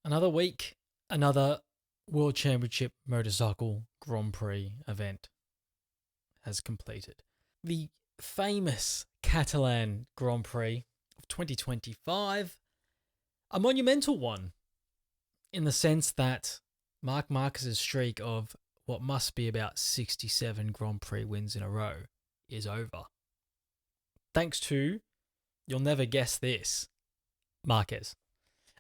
Another week, another World Championship Motorcycle Grand Prix event has completed. The famous Catalan Grand Prix of 2025, a monumental one in the sense that Marc Marquez's streak of what must be about 67 Grand Prix wins in a row is over. Thanks to, you'll never guess this, Marquez.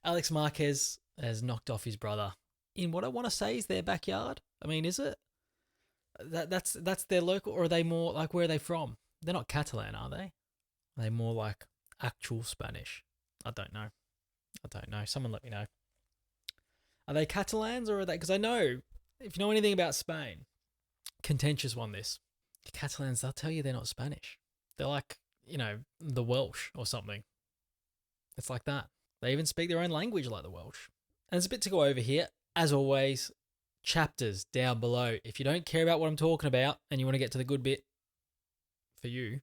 Alex Marquez has knocked off his brother in what I want to say is their backyard. I mean, is it? That's their local, or are they more like, where are they from? They're not Catalan, are they? Are they more like actual Spanish? I don't know. Someone let me know. Are they Catalans, or are they? Because I know, if you know anything about Spain, contentious one this. The Catalans, they'll tell you they're not Spanish. They're like, the Welsh or something. It's like that. They even speak their own language like the Welsh. And there's a bit to go over here. As always, chapters down below. If you don't care about what I'm talking about and you want to get to the good bit, for you,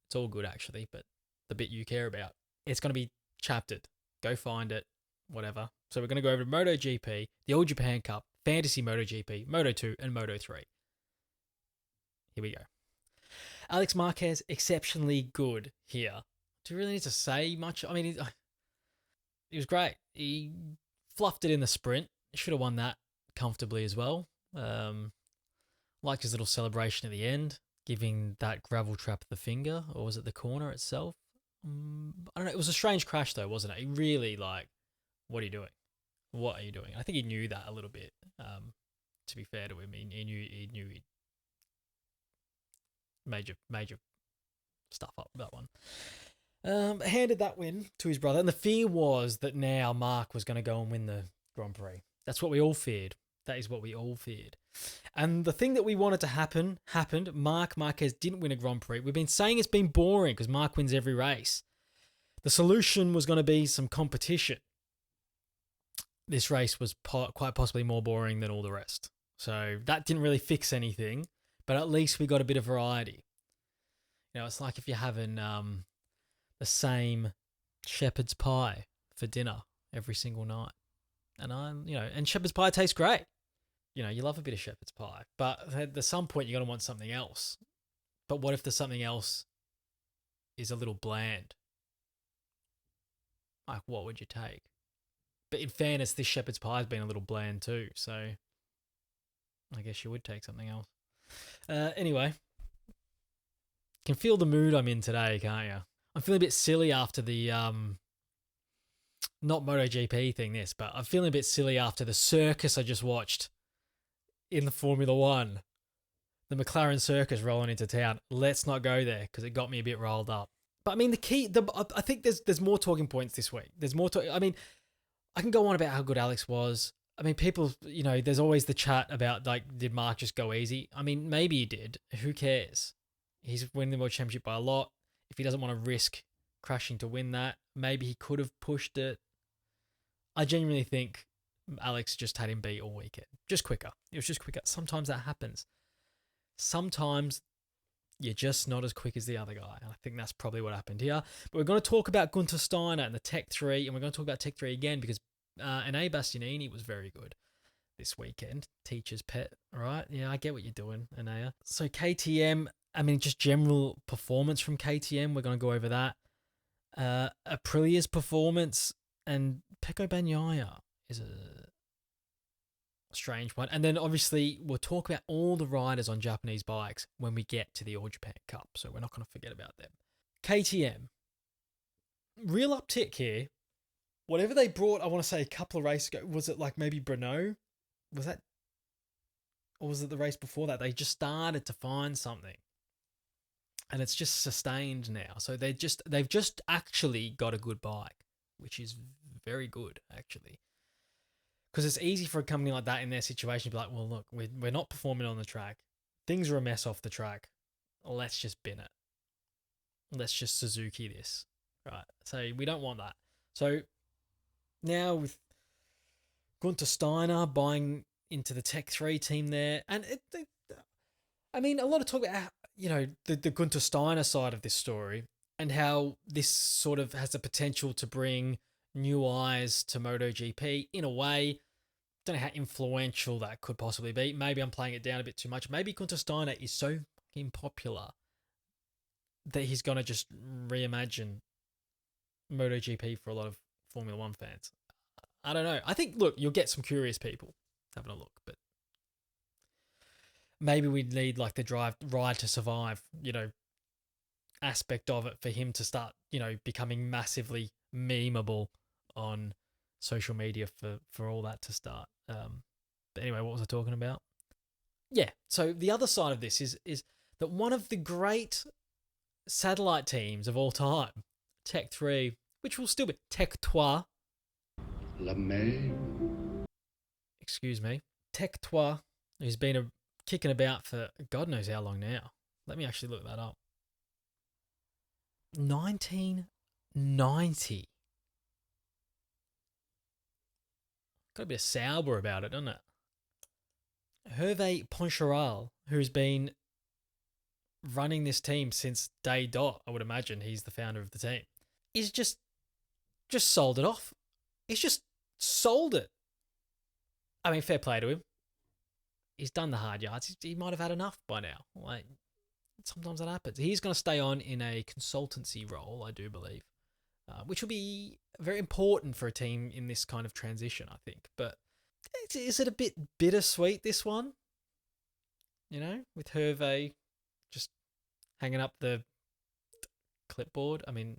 it's all good actually, but the bit you care about, it's going to be chaptered. Go find it, whatever. So we're going to go over MotoGP, the All Japan Cup, Fantasy MotoGP, Moto2, and Moto3. Here we go. Alex Marquez, exceptionally good here. Do you really need to say much? I mean, he was great. He fluffed it in the sprint. Should have won that comfortably as well. Liked his little celebration at the end, giving that gravel trap the finger, or was it the corner itself? I don't know. It was a strange crash though, wasn't it? He really what are you doing? What are you doing? I think he knew that a little bit. To be fair to him, he knew he'd major stuff up that one. Handed that win to his brother, and the fear was that now Marc was going to go and win the Grand Prix. That's what we all feared. That is what we all feared. And the thing that we wanted to happen happened. Marc Marquez didn't win a Grand Prix. We've been saying it's been boring because Marc wins every race. The solution was going to be some competition. This race was quite possibly more boring than all the rest. So that didn't really fix anything, but at least we got a bit of variety. It's like if you're having the same shepherd's pie for dinner every single night. And and shepherd's pie tastes great. You love a bit of shepherd's pie, but at some point you're going to want something else. But what if the something else is a little bland? Like, what would you take? But in fairness, this shepherd's pie has been a little bland too, so I guess you would take something else. Anyway, can feel the mood I'm in today, can't you? I'm feeling a bit silly after the not MotoGP thing, but I'm feeling a bit silly after the circus I just watched in the Formula One. The McLaren circus rolling into town. Let's not go there because it got me a bit rolled up. But I mean, I think there's more talking points this week. There's more. I mean, I can go on about how good Alex was. I mean, people, there's always the chat about did Marc just go easy? I mean, maybe he did. Who cares? He's winning the World Championship by a lot. If he doesn't want to risk crashing to win that, maybe he could have pushed it. I genuinely think Alex just had him beat all weekend. Just quicker. It was just quicker. Sometimes that happens. Sometimes you're just not as quick as the other guy. And I think that's probably what happened here. But we're going to talk about Gunter Steiner and the Tech 3, and we're going to talk about Tech 3 again because Ene Bastianini was very good this weekend. Teacher's pet, right? Yeah, I get what you're doing, Enea. So KTM, I mean, just general performance from KTM. We're going to go over that. Aprilia's performance and Pecco Bagnaia is a strange one. And then obviously we'll talk about all the riders on Japanese bikes when we get to the All Japan Cup. So we're not going to forget about them. KTM, real uptick here. Whatever they brought, I want to say a couple of races ago, was it like maybe Brno? Was that, or was it the race before that? They just started to find something. And it's just sustained now. So they've just actually got a good bike, which is very good, actually. Because it's easy for a company like that in their situation to be like, well, look, we're not performing on the track. Things are a mess off the track. Let's just bin it. Let's just Suzuki this. Right. So we don't want that. So now with Gunther Steiner buying into the Tech 3 team there, and I mean, a lot of talk about, the Gunther Steiner side of this story and how this sort of has the potential to bring new eyes to MotoGP in a way. Don't know how influential that could possibly be. Maybe I'm playing it down a bit too much. Maybe Gunter Steiner is so fucking popular that he's going to just reimagine MotoGP for a lot of Formula One fans. I don't know. I think, look, you'll get some curious people having a look, but maybe we need like the ride to survive, aspect of it for him to start, becoming massively memeable on social media for all that to start. But anyway, what was I talking about? Yeah. So the other side of this is that one of the great satellite teams of all time, Tech 3, which will still be Tech 3. Excuse me. Tech 3, who's been kicking about for God knows how long now. Let me actually look that up. 1990. Got a bit of sour about it, doesn't it? Hervé Poncharal, who's been running this team since day dot, I would imagine he's the founder of the team, is just sold it off. He's just sold it. I mean, fair play to him. He's done the hard yards. He might have had enough by now. Like, sometimes that happens. He's going to stay on in a consultancy role, I do believe, which will be very important for a team in this kind of transition, I think. But is it a bit bittersweet, this one? With Hervé just hanging up the clipboard. I mean,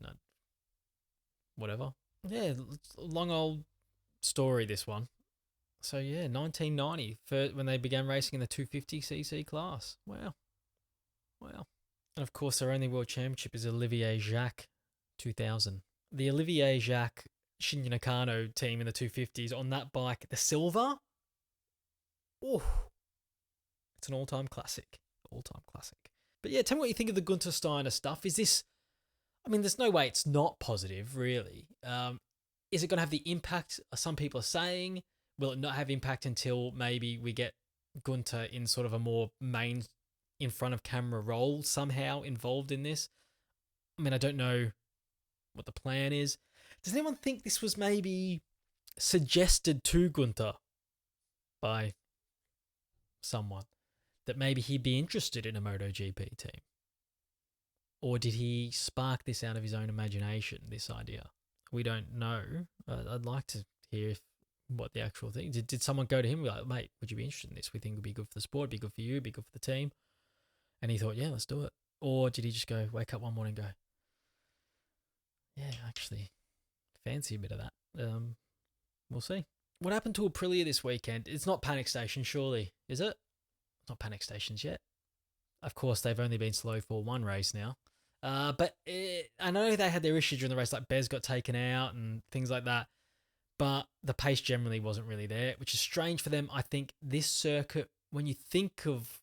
whatever. Yeah, long old story, this one. So yeah, 1990, when they began racing in the 250cc class. Wow. And of course, their only world championship is Olivier Jacques 2000. The Olivier Jacques Shinya Nakano team in the 250s on that bike, the silver. Oh, it's an all-time classic. But yeah, tell me what you think of the Gunter Steiner stuff. Is this, I mean, there's no way it's not positive, really. Is it going to have the impact some people are saying? Will it not have impact until maybe we get Gunther in sort of a more main, in front of camera role somehow involved in this? I mean, I don't know what the plan is. Does anyone think this was maybe suggested to Gunther by someone, that maybe he'd be interested in a MotoGP team? Or did he spark this out of his own imagination, this idea? We don't know. I'd like to hear what the actual thing. Did someone go to him and be like, mate, would you be interested in this? We think it would be good for the sport, be good for you, be good for the team. And he thought, yeah, let's do it. Or did he just go, wake up one morning and go, yeah, actually, fancy a bit of that. We'll see. What happened to Aprilia this weekend? It's not Panic Station, surely, is it? It's not Panic Stations yet. Of course, they've only been slow for one race now. But I know they had their issues during the race, like Bez got taken out and things like that. But the pace generally wasn't really there, which is strange for them. I think this circuit, when you think of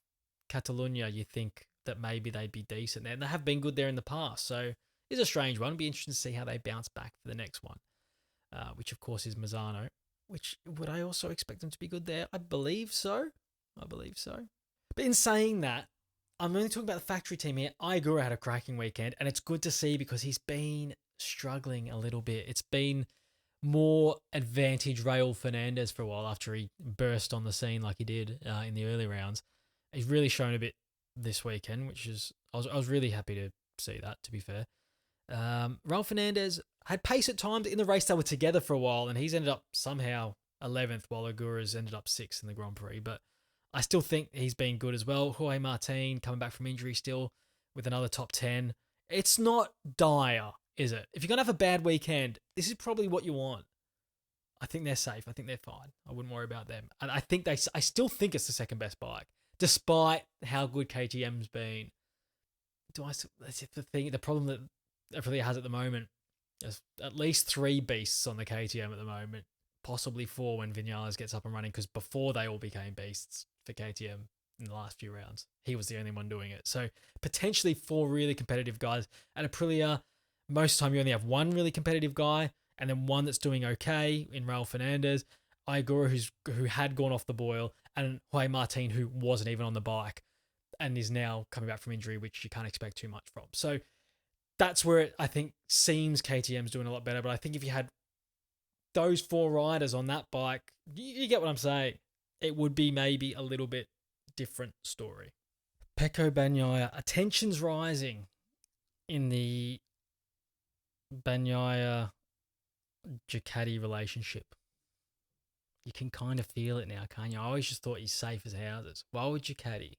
Catalonia, you think that maybe they'd be decent there. And they have been good there in the past. So it's a strange one. It'll be interesting to see how they bounce back for the next one, which of course is Misano. Which, would I also expect them to be good there? I believe so. But in saying that, I'm only talking about the factory team here. Aigura had a cracking weekend, and it's good to see because he's been struggling a little bit. It's been more advantage Raul Fernandez for a while after he burst on the scene like he did in the early rounds. He's really shown a bit this weekend, which is I was really happy to see that, to be fair. Raul Fernandez had pace at times in the race. They were together for a while, and he's ended up somehow 11th while Aigura's ended up 6th in the Grand Prix. But I still think he's been good as well. Jorge Martin coming back from injury still with another top 10. It's not dire, is it? If you're going to have a bad weekend, this is probably what you want. I think they're safe. I think they're fine. I wouldn't worry about them. And I still think it's the second best bike, despite how good KTM's been. That's the thing. The problem that Aprilia has at the moment, there's at least 3 beasts on the KTM at the moment, possibly 4 when Vinales gets up and running, because before they all became beasts for KTM in the last few rounds, he was the only one doing it. So potentially 4 really competitive guys. At Aprilia, most of the time you only have 1 really competitive guy, and then 1 that's doing okay in Raul Fernandez, Aigura who had gone off the boil, and Jorge Martin who wasn't even on the bike and is now coming back from injury, which you can't expect too much from. So that's where it, I think, seems KTM's doing a lot better. But I think if you had those 4 riders on that bike, you get what I'm saying. It would be maybe a little bit different story. Pecco Bagnaia, attention's rising in the Bagnaia Ducati relationship. You can kind of feel it now, can't you? I always just thought he's safe as houses. Why would Ducati?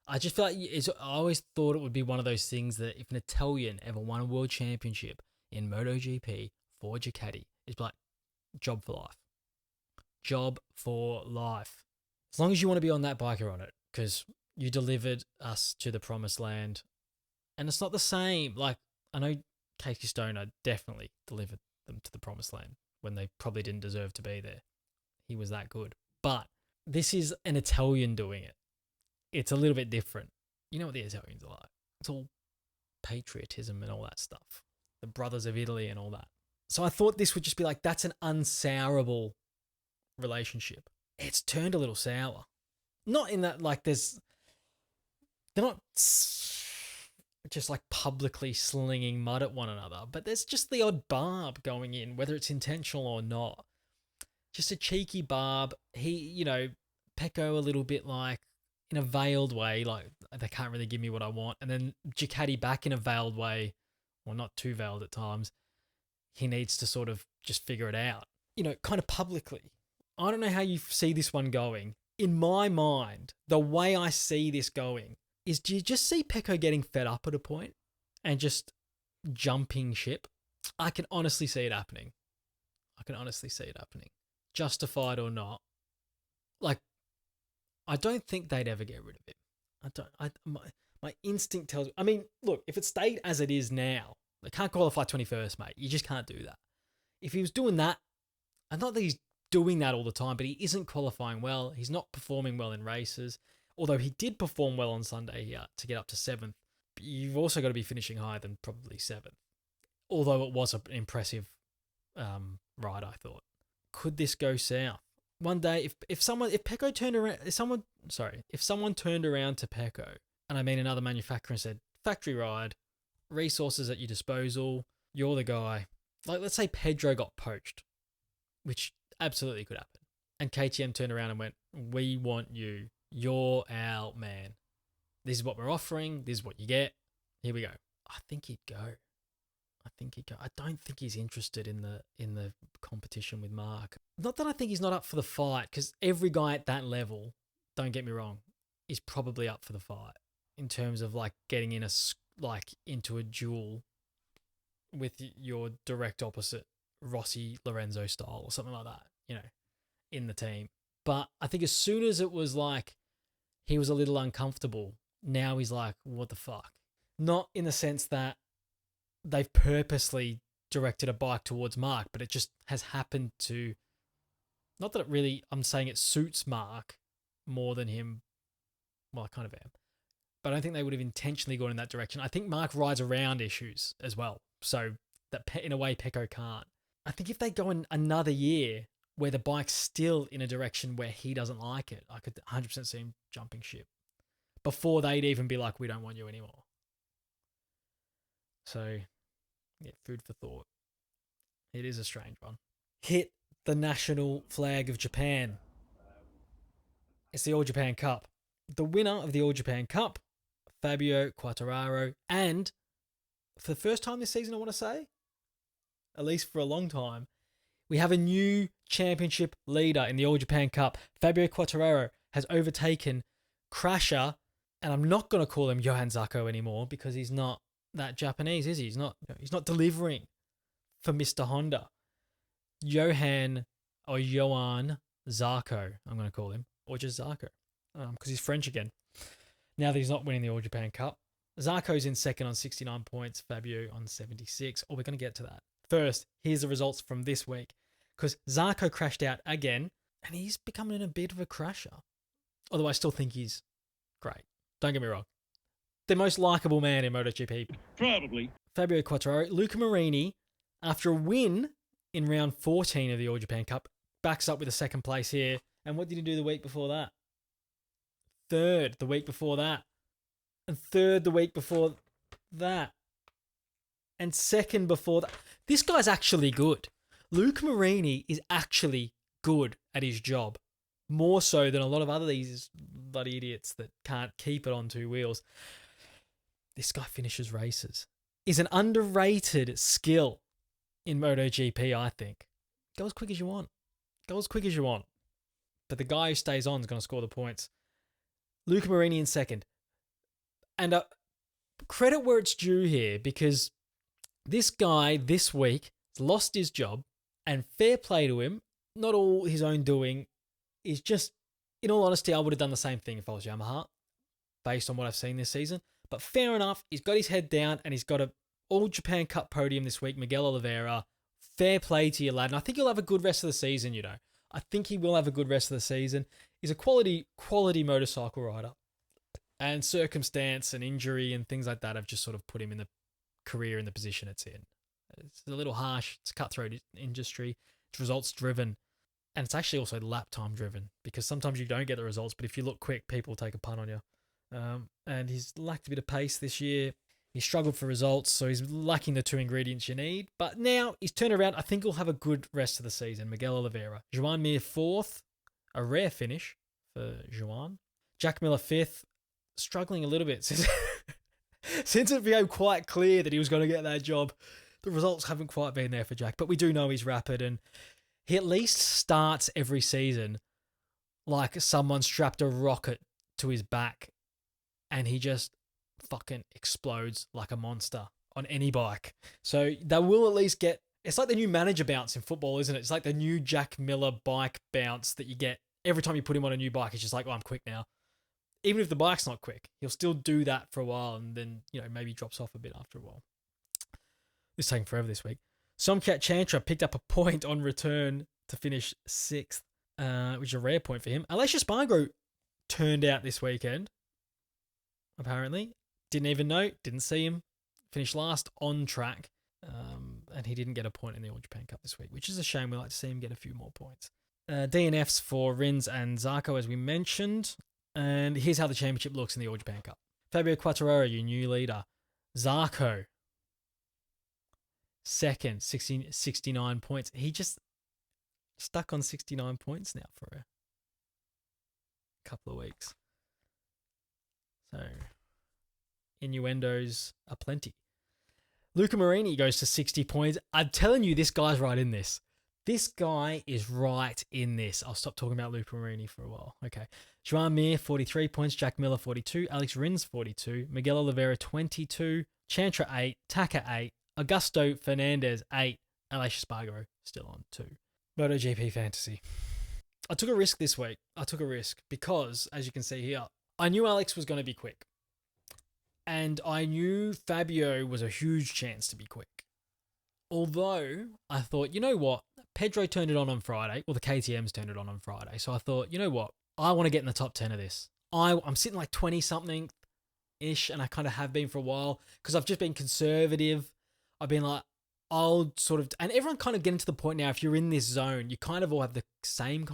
I just feel like I always thought it would be one of those things that if an Italian ever won a world championship in MotoGP for Ducati, it's like job for life. Job for life. As long as you want to be on that bike, you're on it, because you delivered us to the promised land. And it's not the same. Like, I know Casey Stoner definitely delivered them to the promised land when they probably didn't deserve to be there. He was that good. But this is an Italian doing it. It's a little bit different. You know what the Italians are like. It's all patriotism and all that stuff. The brothers of Italy and all that. So I thought this would just be like, that's an unsourable relationship. It's turned a little sour. Not in that, like, they're not just like publicly slinging mud at one another, but there's just the odd barb going in, whether it's intentional or not. Just a cheeky barb. Pecco a little bit like in a veiled way, like they can't really give me what I want. And then Ducati back in a veiled way, or not too veiled at times. He needs to sort of just figure it out, kind of publicly. I don't know how you see this one going. In my mind, the way I see this going is, do you just see Pecco getting fed up at a point and just jumping ship? I can honestly see it happening. Justified or not. Like, I don't think they'd ever get rid of him. My instinct tells me, I mean, look, if it stayed as it is now, they can't qualify 21st, mate. You just can't do that. If he was doing that, and not that he's doing that all the time, but he isn't qualifying well. He's not performing well in races. Although he did perform well on Sunday here to get up to 7th. You've also got to be finishing higher than probably 7th. Although it was an impressive ride, I thought. Could this go south? One day, if someone turned around to Pecco, and I mean another manufacturer, and said, factory ride, resources at your disposal, you're the guy. Like, let's say Pedro got poached, which absolutely could happen. And KTM turned around and went, we want you. You're our man. This is what we're offering. This is what you get. Here we go. I think he'd go. I don't think he's interested in the competition with Marc. Not that I think he's not up for the fight, because every guy at that level, don't get me wrong, is probably up for the fight in terms of like getting into a duel with your direct opposite, Rossi Lorenzo style or something like that, in the team. But I think as soon as it was like he was a little uncomfortable, now he's like, what the fuck? Not in the sense that they've purposely directed a bike towards Marc, but it just has happened to, not that it really, I'm saying it suits Marc more than him. Well, I kind of am. But I don't think they would have intentionally gone in that direction. I think Marc rides around issues as well. So that in a way Pecco can't. I think if they go in another year where the bike's still in a direction where he doesn't like it, I could 100% see him jumping ship before they'd even be like, we don't want you anymore. So, yeah, food for thought. It is a strange one. Hit the national flag of Japan. It's the All Japan Cup. The winner of the All Japan Cup, Fabio Quartararo, and for the first time this season, I want to say, at least for a long time, we have a new championship leader in the All Japan Cup. Fabio Quartararo has overtaken Crasher, and I'm not going to call him Johan Zarco anymore because he's not that Japanese, is he? He's not delivering for Mr. Honda. Johan Zarco, I'm going to call him, or just Zarco, because he's French again. Now that he's not winning the All Japan Cup, Zarco's in second on 69 points, Fabio on 76. Oh, we're going to get to that. First, here's the results from this week, because Zarco crashed out again, and he's becoming a bit of a crasher. Although I still think he's great. Don't get me wrong. The most likable man in MotoGP. Probably. Fabio Quartararo. Luca Marini, after a win in round 14 of the All Japan Cup, backs up with a second place here. And what did he do the week before that? Third the week before that. And third the week before that. And second before that. This guy's actually good. Luke Marini is actually good at his job, more so than a lot of other these bloody idiots that can't keep it on two wheels. This guy finishes races. Is an underrated skill in MotoGP, I think. Go as quick as you want. Go as quick as you want. But the guy who stays on is going to score the points. Luca Marini in second. And credit where it's due here, because this guy this week has lost his job, and fair play to him, not all his own doing, is just, in all honesty, I would have done the same thing if I was Yamaha, based on what I've seen this season. But fair enough, he's got his head down and he's got a All Japan Cup podium this week, Miguel Oliveira. Fair play to you, lad. And I think he'll have a good rest of the season, you know. I think he will have a good rest of the season. He's a quality motorcycle rider. And circumstance and injury and things like that have just sort of put him in the career in the position it's in. It's a little harsh. It's a cutthroat industry. It's results driven. And it's actually also lap time driven, because sometimes you don't get the results, but if you look quick, people take a punt on you. And he's lacked a bit of pace this year. He struggled for results, so he's lacking the two ingredients you need. But now he's turned around. I think he'll have a good rest of the season. Miguel Oliveira. Joan Mir fourth. A rare finish for Joan. Jack Miller fifth. Struggling a little bit since it became quite clear that he was going to get that job. The results haven't quite been there for Jack, but we do know he's rapid, and he at least starts every season like someone strapped a rocket to his back and he just fucking explodes like a monster on any bike. So they will at least get, it's like the new manager bounce in football, isn't it? It's like the new Jack Miller bike bounce that you get every time you put him on a new bike. It's just like, oh, I'm quick now. Even if the bike's not quick, he'll still do that for a while and then, you know, maybe drops off a bit after a while. It's taking forever this week. Somkat Chantra picked up a point on return to finish sixth, which is a rare point for him. Aleix Espargaro turned out this weekend, apparently. Didn't even know, didn't see him. Finished last on track, and he didn't get a point in the All Japan Cup this week, which is a shame. We like to see him get a few more points. DNFs for Rins and Zarco, as we mentioned. And here's how the championship looks in the All Japan Cup. Fabio Quartararo, your new leader. Zarco, second, 69 points. He just stuck on 69 points now for a couple of weeks. So, innuendos are plenty. Luca Marini goes to 60 points. I'm telling you, this guy's right in this. This guy is right in this. I'll stop talking about Luca Marini for a while. Okay. Joan Mir, 43 points. Jack Miller, 42. Alex Rins, 42. Miguel Oliveira, 22. Chantra, 8. Taka, 8. Augusto Fernandez, 8. Aleix Espargaro, still on 2. MotoGP Fantasy. I took a risk this week. I took a risk because, as you can see here, I knew Alex was going to be quick. And I knew Fabio was a huge chance to be quick. Although, I thought, you know what? Pedro turned it on Friday. Well, the KTMs turned it on Friday. So I thought, you know what? I want to get in the top 10 of this. I'm sitting like 20-something-ish, and I kind of have been for a while because I've just been conservative. I've been like, I'll sort of... And everyone kind of getting to the point now, if you're in this zone, you kind of all have the same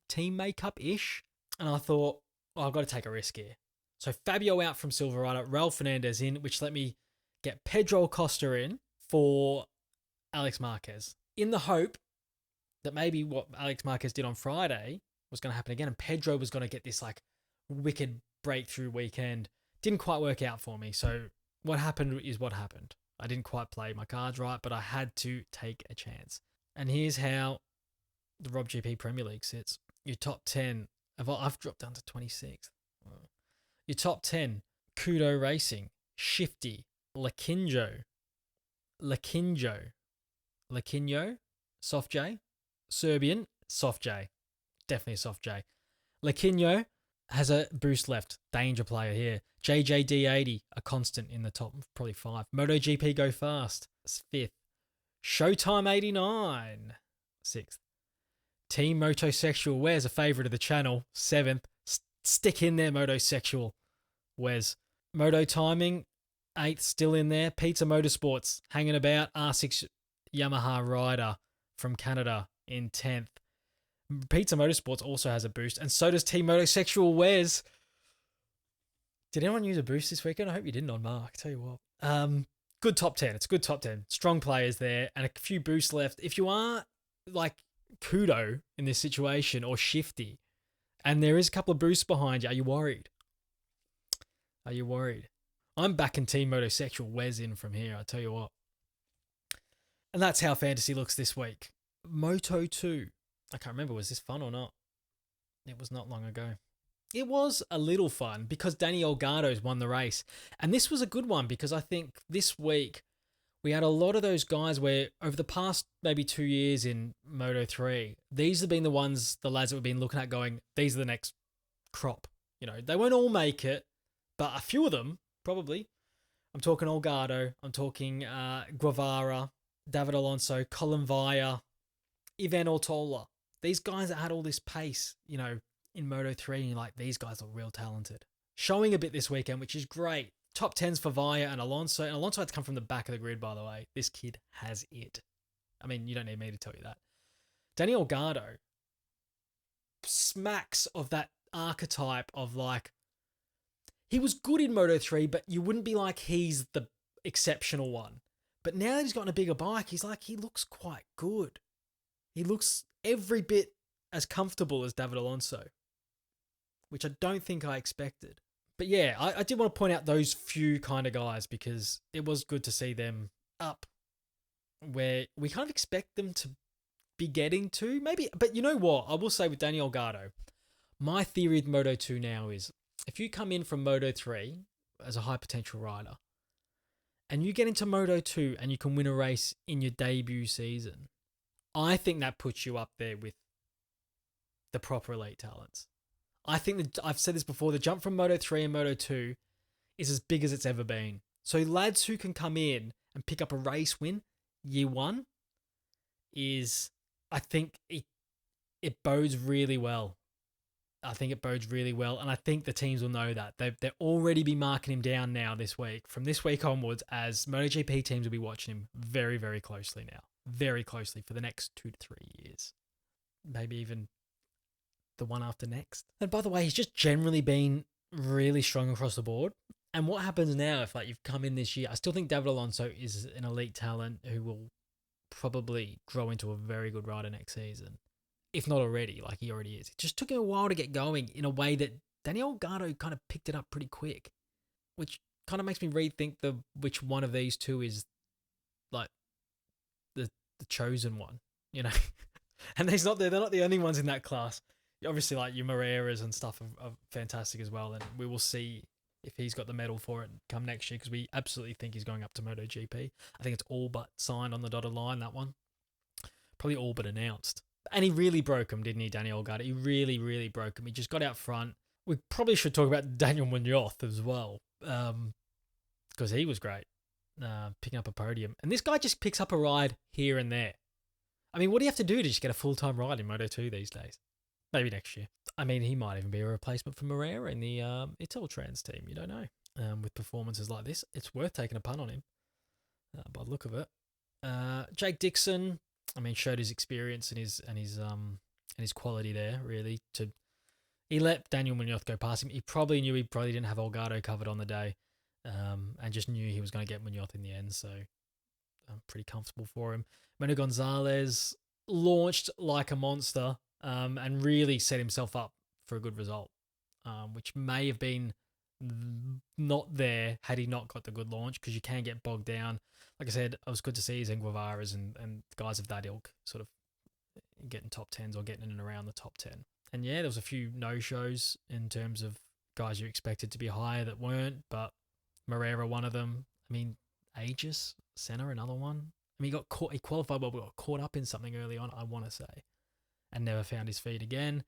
team makeup-ish. And I thought, oh, I've got to take a risk here. So Fabio out from Silverado, Raul Fernandez in, which let me get Pedro Acosta in for Alex Marquez, in the hope that maybe what Alex Marquez did on Friday was going to happen again, and Pedro was going to get this like wicked breakthrough weekend. Didn't quite work out for me. So what happened is what happened. I didn't quite play my cards right, but I had to take a chance. And here's how the Rob GP Premier League sits. Your top 10, I've dropped down to 26th. Your top 10, Kudo Racing, Shifty, Lakinjo, Soft J, Serbian, Soft J. Definitely a Soft J. Lakinjo has a boost left. Danger player here. JJD80, a constant in the top, probably 5. MotoGP Go Fast, 5th. Showtime 89, 6th. Team Motosexual Wes, a favourite of the channel, 7th. Stick in there, Motosexual Wes. Moto Timing, 8th, still in there. Pizza Motorsports, hanging about. R6 Yamaha rider from Canada in 10th. Pizza Motorsports also has a boost, and so does Team Motosexual Wes. Did anyone use a boost this weekend? I hope you didn't on Mark. Tell you what. good top 10. It's a good top 10. Strong players there and a few boosts left. If you are like Kudo in this situation or Shifty, and there is a couple of boosts behind you, are you worried? Are you worried? I'm backing Team Motosexual Wes in from here, I tell you what. And that's how fantasy looks this week. Moto 2. I can't remember, was this fun or not? It was not long ago. It was a little fun because Dani Holgado's won the race. And this was a good one because I think this week we had a lot of those guys where over the past maybe 2 years in Moto 3, these have been the ones, the lads that we've been looking at going, these are the next crop. You know, they won't all make it, but a few of them, probably. I'm talking Holgado, I'm talking Guevara, David Alonso, Colin Vaya, Ivan Ortola. These guys that had all this pace, you know, in Moto 3, and you're like, these guys are real talented. Showing a bit this weekend, which is great. Top 10s for Vaya and Alonso. And Alonso had to come from the back of the grid, by the way. This kid has it. I mean, you don't need me to tell you that. Dani Holgado smacks of that archetype of like, he was good in Moto 3, but you wouldn't be like he's the exceptional one. But now that he's gotten a bigger bike, he's like, he looks quite good. He looks every bit as comfortable as David Alonso, which I don't think I expected. But yeah, I did want to point out those few kind of guys because it was good to see them up where we kind of expect them to be getting to, maybe. But you know what? I will say with Dani Holgado, my theory with Moto 2 now is if you come in from Moto 3 as a high potential rider and you get into Moto 2 and you can win a race in your debut season, I think that puts you up there with the proper elite talents. I think that I've said this before, the jump from Moto 3 and Moto 2 is as big as it's ever been. So lads who can come in and pick up a race win year one is, I think it bodes really well. I think it bodes really well. And I think the teams will know that. They'll already be marking him down now this week. From this week onwards, as MotoGP teams will be watching him very, very closely now. Very closely for the next 2 to 3 years. Maybe even the one after next. And by the way, he's just generally been really strong across the board. And what happens now if like you've come in this year, I still think David Alonso is an elite talent who will probably grow into a very good rider next season. If not already, like he already is. It just took him a while to get going in a way that Dani Holgado kind of picked it up pretty quick, which kind of makes me rethink which one of these two is like the chosen one, you know? And they're not the only ones in that class. Obviously, like your Moreiras and stuff are fantastic as well, and we will see if he's got the medal for it come next year because we absolutely think he's going up to MotoGP. I think it's all but signed on the dotted line, that one. Probably all but announced. And he really broke him, didn't he, Dani Holgado? He really, really broke him. He just got out front. We probably should talk about Daniel Munoz as well because he was great picking up a podium. And this guy just picks up a ride here and there. I mean, what do you have to do to just get a full-time ride in Moto2 these days? Maybe next year. I mean, he might even be a replacement for Moreira in the Italtrans team. You don't know. With performances like this, it's worth taking a punt on him by the look of it. Jake Dixon, I mean, showed his experience and his quality there, really. He let Daniel Munoz go past him. He probably knew he probably didn't have Holgado covered on the day and just knew he was going to get Munoz in the end. So I'm pretty comfortable for him. Meno Gonzalez launched like a monster. And really set himself up for a good result, which may have been not there had he not got the good launch because you can get bogged down. Like I said, it was good to see Guevaras and guys of that ilk sort of getting top 10s or getting in and around the top 10. And yeah, there was a few no-shows in terms of guys you expected to be higher that weren't, but Moreira, one of them. I mean, Aegis, Senna, another one. I mean, he qualified well, but got caught up in something early on, I want to say. And never found his feet again.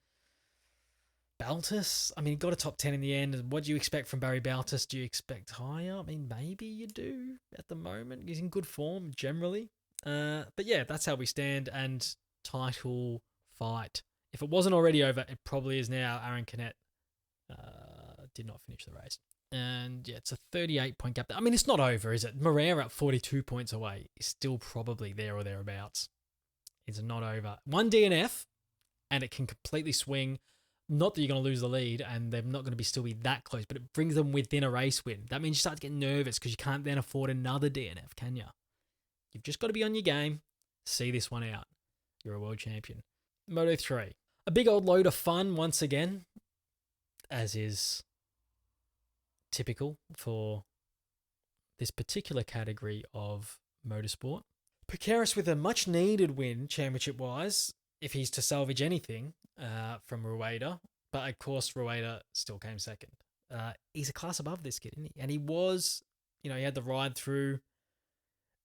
Baltus, I mean, he got a top 10 in the end. What do you expect from Barry Baltus? Do you expect higher? I mean, maybe you do at the moment. He's in good form, generally. But yeah, that's how we stand. And title fight. If it wasn't already over, it probably is now. Aaron Canet did not finish the race. And yeah, it's a 38-point gap. I mean, it's not over, is it? Moreira at 42 points away is still probably there or thereabouts. It's not over. One DNF. And it can completely swing Not that you're going to lose the lead and they're not going to still be that close, but it brings them within a race win. That means you start to get nervous because you can't then afford another DNF, can you? You've just got to be on your game. See this one out. You're a world champion. Moto 3. A big old load of fun once again, as is typical for this particular category of motorsport. Puceres with a much needed win championship-wise, if he's to salvage anything from Rueda. But of course, Rueda still came second. He's a class above this kid, isn't he? And he was, he had the ride through.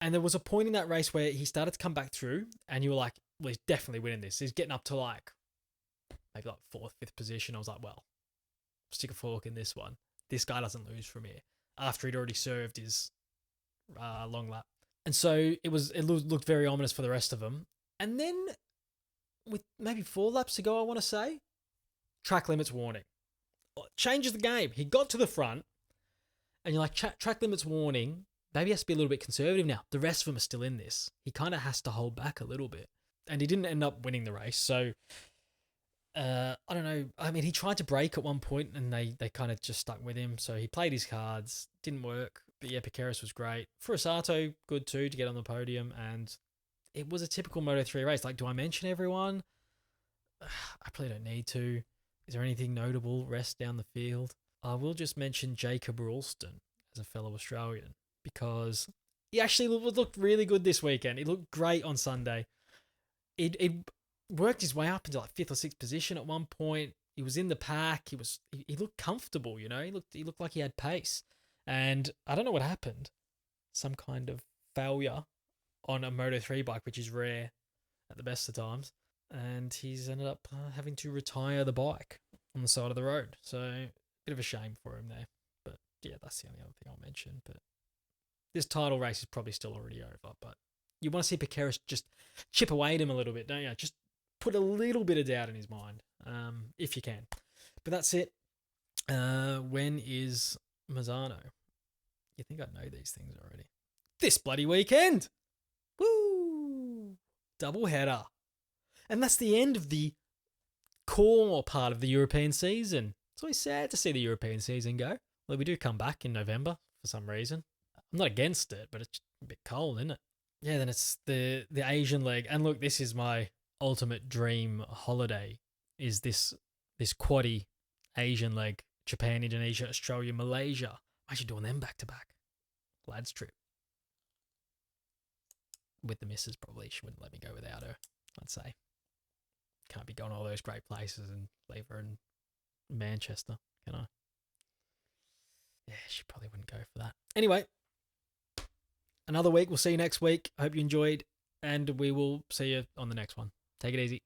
And there was a point in that race where he started to come back through, and you were like, well, he's definitely winning this. He's getting up to maybe 4th, 5th position. I was like, well, stick a fork in this one. This guy doesn't lose from here after he'd already served his long lap. And so it looked very ominous for the rest of them. And then with maybe 4 laps to go, I want to say, track limits warning. Changes the game. He got to the front, and you're like, track limits warning. Maybe he has to be a little bit conservative now. The rest of them are still in this. He kind of has to hold back a little bit. And he didn't end up winning the race. So, I don't know. I mean, he tried to brake at one point and they kind of just stuck with him. So he played his cards. Didn't work. But yeah, Puceres was great. Furusato, good too, to get on the podium. And it was a typical Moto3 race. Like, do I mention everyone? I probably don't need to. Is there anything notable rest down the field? I will just mention Jacob Ralston as a fellow Australian, because he actually looked really good this weekend. He looked great on Sunday. He worked his way up into 5th or 6th position at one point. He was in the pack. He looked comfortable, He looked like he had pace. And I don't know what happened. Some kind of failure on a Moto3 bike, which is rare at the best of times. And he's ended up having to retire the bike on the side of the road. So, bit of a shame for him there. But yeah, that's the only other thing I'll mention. But this title race is probably still already over. But you want to see Puceres just chip away at him a little bit, don't you? Just put a little bit of doubt in his mind, if you can. But that's it. When is Misano? You think I know these things already? This bloody weekend! Woo! Double header. And that's the end of the core part of the European season. It's always sad to see the European season go. Well, we do come back in November for some reason. I'm not against it, but it's a bit cold, isn't it? Yeah, then it's the Asian leg. And look, this is my ultimate dream holiday, is this quaddy Asian leg. Japan, Indonesia, Australia, Malaysia. I'm actually doing them back to back. Lads trip. With the missus, probably. She wouldn't let me go without her, I'd say. Can't be going all those great places and leave her in Manchester, can I? Yeah, she probably wouldn't go for that. Anyway, another week. We'll see you next week. I hope you enjoyed, and we will see you on the next one. Take it easy.